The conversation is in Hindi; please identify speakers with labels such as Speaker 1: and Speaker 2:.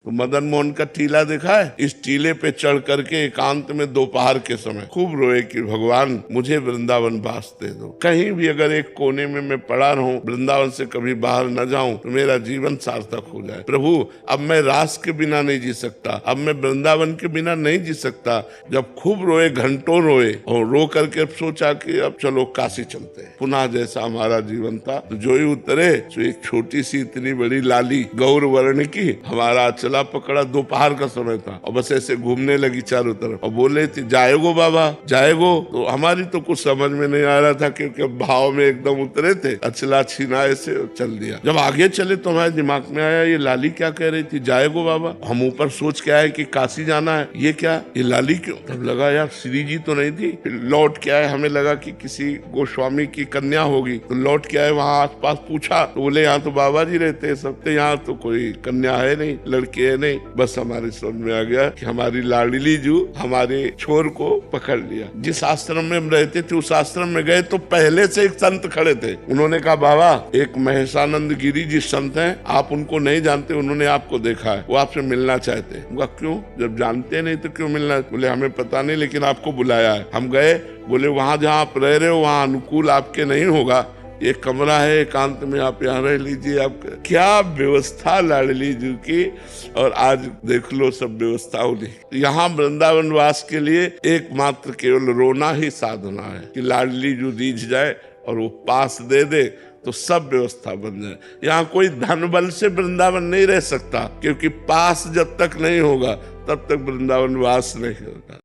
Speaker 1: तो मदन मोहन का टीला देखा है? इस टीले पे चढ़ करके एकांत में दोपहर के समय खूब रोए कि भगवान मुझे वृंदावन वास दे दो। कहीं भी अगर एक कोने में मैं पड़ा रहूं, वृंदावन से कभी बाहर न जाऊं तो मेरा जीवन सार्थक हो जाए। प्रभु अब मैं रास के बिना नहीं जी सकता, अब मैं वृंदावन के बिना नहीं जी सकता। जब खूब रोए, घंटों रोए और रो करके अब सोचा कि अब चलो काशी चलते हैं। पुनः जैसा हमारा जीवन था, तो जो ही उतरे तो एक छोटी सी इतनी बड़ी लाली गौर वर्ण की हमारा चला पकड़ा। दोपहर का समय था और बस ऐसे घूमने लगी चारों तरफ और बोले थे जाएगो बाबा जाएगो। तो हमारी तो कुछ समझ में नहीं आ रहा था क्योंकि भाव में एकदम उतरे थे। अचला छीना ऐसे चल दिया। जब आगे चले तो हमारे दिमाग में आया ये लाली क्या कह रही थी, जाएगो बाबा। हम ऊपर सोच के आए कि काशी जाना है, ये क्या, ये लाली क्यों? तब लगा यार श्री जी तो नहीं थी। फिर लौट के आए, हमें लगा कि किसी गोस्वामी की कन्या होगी। तो लौट के आए, वहाँ आसपास पूछा तो बोले यहाँ तो बाबा जी रहते हैं सब, तो यहाँ तो कोई कन्या है नहीं, लड़की है नहीं। बस हमारे समझ में आ गया कि हमारी लाडली जू हमारे छोर को पकड़ लिया। जिस आश्रम में हम रहते थे उस आश्रम में गए तो पहले से एक संत खड़े थे। उन्होंने कहा बाबा एक महेशानंद गिरी जी संत हैं, आप उनको नहीं जानते, उन्होंने आपको देखा है, वो आपसे मिलना चाहते हैं। क्यों? जब जानते नहीं तो क्यों मिलना? बोले हमें पता नहीं लेकिन आपको बुलाया है। हम गए, बोले वहां जहाँ आप रह रहे हो वहां अनुकूल आपके नहीं होगा, एक कमरा है एकांत में, आप यहाँ रह लीजिए। आप क्या व्यवस्था लाडली जी की, और आज देख लो सब व्यवस्था होगी। यहाँ वृंदावन वास के लिए एकमात्र केवल रोना ही साधना है कि लाडली जी दीज जाए और वो पास दे दे तो सब व्यवस्था बन जाए। यहाँ कोई धन बल से वृंदावन नहीं रह सकता, क्योंकि पास जब तक नहीं होगा तब तक वृंदावन वास नहीं होगा।